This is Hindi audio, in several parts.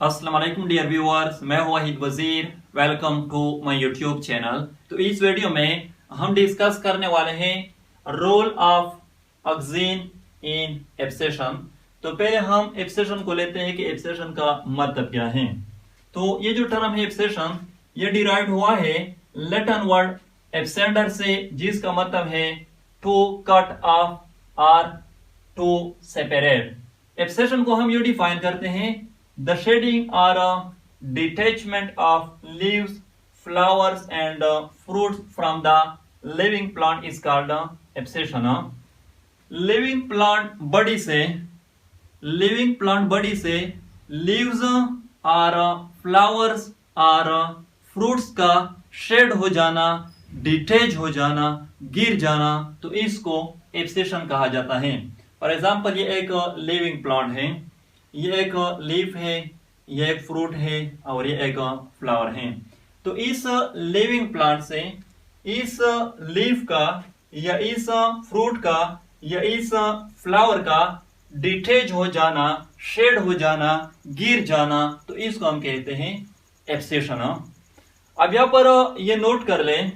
अस्सलाम वालेकुम डियर व्यूअर्स, मैं हूं Wahid Wazir. Welcome to my YouTube channel. तो इस वीडियो में हम डिस्कस करने वाले हैं role of auxin in abscission. तो पहले हम एब्सेशन को लेते हैं कि एब्सेशन का मतलब क्या है। तो ये जो टर्म है एब्सेशन, ये डिराइव हुआ है लैटिन वर्ड एब्सेंडर से, जिसका मतलब है टू कट ऑफ और टू सेपरेट। एब्सेशन को हम ये डिफाइन करते हैं the shedding or detachment of leaves, flowers and fruits from the living plant is called abscission. living plant body से leaves और flowers और fruits का शेड हो जाना, डिटेच हो जाना, गिर जाना, तो इसको एब्सेशन कहा जाता है। फॉर एग्जाम्पल, ये एक लिविंग प्लांट है, ये एक लीफ है, ये एक फ्रूट है और ये एक फ्लावर है। तो इस लिविंग प्लांट से इस लीफ का या इस फ्रूट का या इस फ्लावर का डिटेच हो जाना, शेड हो जाना, गिर जाना, तो इसको हम कहते हैं एब्सेशन। अब यहां पर ये नोट कर लें,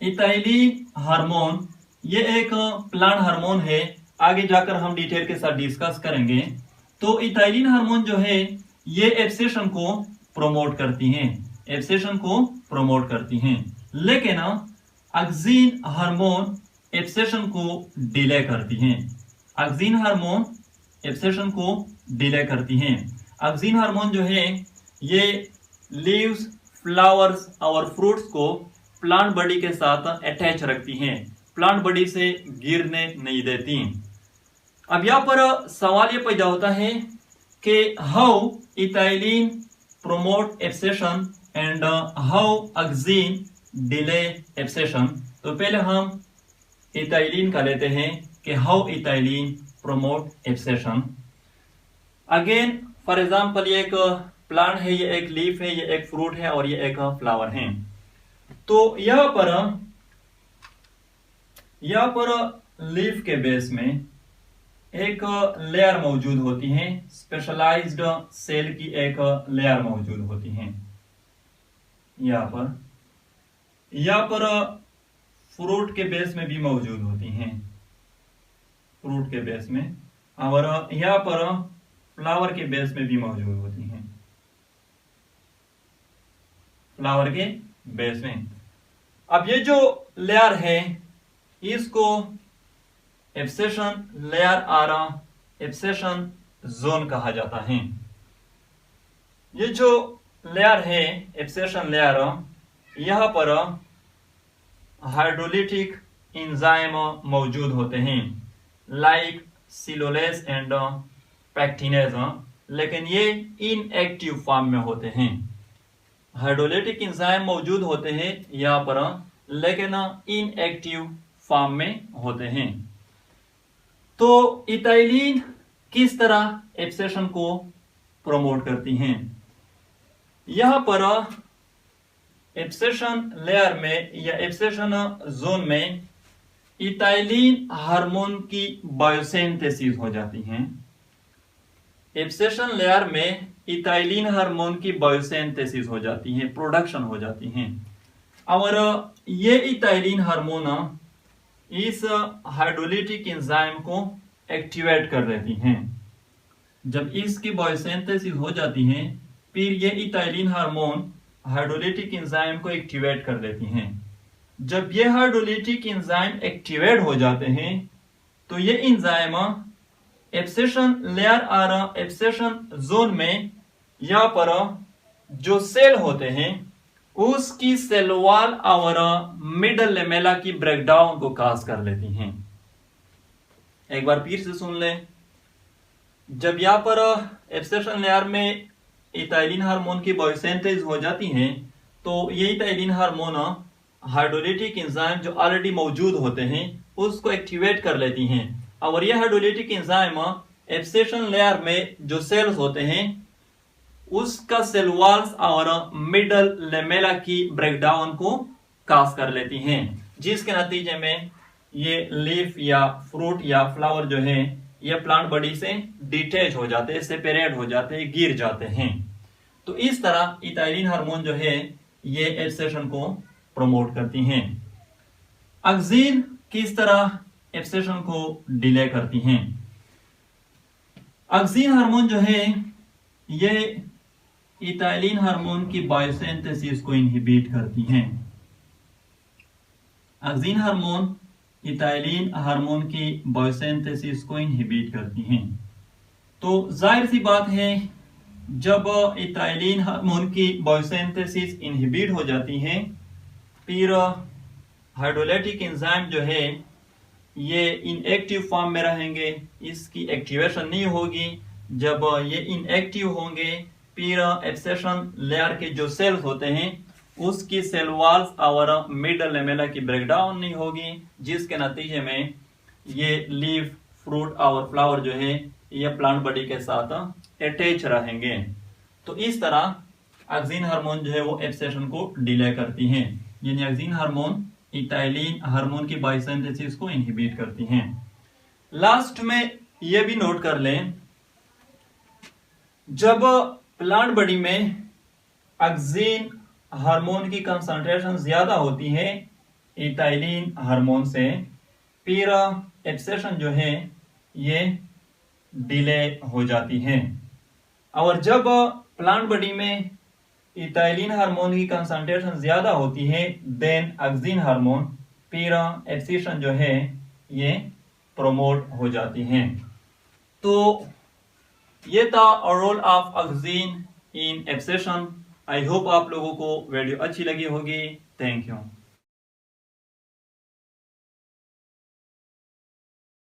इथाइलिन हार्मोन ये एक प्लांट हार्मोन है। आगे जाकर हम डिटेल के साथ डिस्कस करेंगे। तो इथाइलिन हार्मोन जो है ये एब्सेशन को प्रमोट करती हैं, एब्सेशन को प्रमोट करती हैं। लेकिन ऑक्सीन हार्मोन एब्सेशन को डिले करती हैं। ऑक्सीन हार्मोन एब्सेशन को डिले करती हैं। ऑक्सीन हार्मोन जो है ये लीव्स, फ्लावर्स और फ्रूट्स को प्लांट बॉडी के साथ अटैच रखती हैं, प्लांट बॉडी से गिरने नहीं देती। अब यहां पर सवाल ये पैदा होता है कि how ethylene promote abscission and how auxin delay abscission. तो पहले हम इथाइलिन का लेते हैं कि how ethylene promote abscission. Again for example, ये एक प्लांट है, ये एक लीफ है, ये एक फ्रूट है और ये एक फ्लावर है। तो यहां पर लीफ के बेस में एक लेयर मौजूद होती है, स्पेशलाइज्ड सेल की एक लेयर मौजूद होती है। यहाँ पर फ्रूट के बेस में भी मौजूद होती हैं, फ्रूट के बेस में, और यहाँ पर फ्लावर के बेस में भी मौजूद होती हैं, फ्लावर के बेस में। अब ये जो लेयर है इसको एब्सेशन लेयर और एब्सेशन जोन कहा जाता है। ये जो लेयर है एब्सेशन लेयर, यहां पर हाइड्रोलिटिक एंजाइम मौजूद होते हैं लाइक सिलोलेस एंड पैक्टिनेज, लेकिन ये इनएक्टिव फॉर्म में होते हैं। हाइड्रोलिटिक एंजाइम मौजूद होते हैं यहां पर, लेकिन इनएक्टिव फॉर्म में होते हैं। तो इथाइलिन किस तरह एब्सेशन को प्रमोट करती हैं? यहां पर एब्सेशन लेयर में या एब्सेशन जोन में इथाइलिन हार्मोन की बायोसिंथेसिस हो जाती हैं। एब्सेशन लेयर में इथाइलिन हार्मोन की बायोसिंथेसिस हो जाती है, प्रोडक्शन हो जाती हैं, और ये इथाइलिन हार्मोन इस हाइड्रोलिटिक एंजाइम को एक्टिवेट कर देती हैं। जब इसकी बायोसिंथेसिस हो जाती है, फिर ये इथाइलिन हार्मोन हाइड्रोलिटिक एंजाइम को एक्टिवेट कर देती हैं। जब ये हाइड्रोलिटिक एंजाइम एक्टिवेट हो जाते हैं, तो ये एंजाइम एब्सेशन लेयर और एब्सेशन जोन में यहाँ पर जो सेल होते हैं उसकी सेल वॉल और मिडल लेमेला की ब्रेकडाउन को काज कर लेती हैं। एक बार फिर से सुन लें, जब यहाँ पर एब्सेशन लेयर में इथाइलिन हार्मोन की बायोसिंथेसिस हो जाती है, तो ये इथाइलिन हार्मोन हाइड्रोलिटिक एंजाइम जो ऑलरेडी मौजूद होते हैं उसको एक्टिवेट कर लेती हैं, और ये हाइड्रोलिटिक एंजाइम एब्सेशन लेयर में जो सेल्स होते हैं उसका सेल वॉल्स और मिडल लेमेला की ब्रेकडाउन को काज कर लेती हैं, जिसके नतीजे में ये लीफ या फ्रूट या फ्लावर जो है ये प्लांट बॉडी से डिटैच हो जाते हैं, सेपरेट हो जाते हैं, गिर जाते हैं। तो इस तरह इथाइलिन हार्मोन जो है ये एब्सेशन को प्रमोट करती हैं। ऑक्सिन किस तरह एब्सेशन को डिले करती हैं? ऑक्सिन हार्मोन जो है ये इथाइलिन हार्मोन की बायोसिंथेसिस को इनहिबिट करती हैं। ऑक्सिन हार्मोन इथाइलिन हार्मोन की बायोसिंथेसिस को इनहिबिट करती हैं। तो जाहिर सी बात है जब इथाइलिन हार्मोन की बायोसिंथेसिस इनहिबिट हो जाती है फिर हाइड्रोलाइटिक एंजाइम जो है ये इनएक्टिव फॉर्म में रहेंगे, इसकी एक्टिवेशन नहीं होगी। जब ये इनएक्टिव होंगे फिर एब्सेशन लेयर के जो सेल्स होते हैं उसकी सेल वॉल्स और मिडल लेमेला की ब्रेकडाउन नहीं होगी, जिसके नतीजे में ये लीफ, फ्रूट और फ्लावर जो है ये प्लांट बॉडी के साथ अटैच रहेंगे। तो इस तरह ऑक्सिन हार्मोन जो है वो एब्सेशन को डिले करती हैं, यानी ऑक्सिन हार्मोन इथाइलिन हार्मोन की बायोसिंथेसिस को इनहिबिट करती हैं। लास्ट में ये भी नोट कर लें, जब प्लांट बॉडी में ऑक्सिन हार्मोन की कंसंट्रेशन ज्यादा होती है इथाइलिन हार्मोन से, फिर एब्सेशन जो है ये डिले हो जाती है। और जब प्लांट बॉडी में इथाइलिन हार्मोन की कंसंट्रेशन ज्यादा होती है देन ऑक्सिन हार्मोन, फिर एब्सेशन जो है ये प्रमोट हो जाती है। तो ये था role of auxin in abscission. I hope आप लोगों को वीडियो अच्छी लगी होगी। Thank you.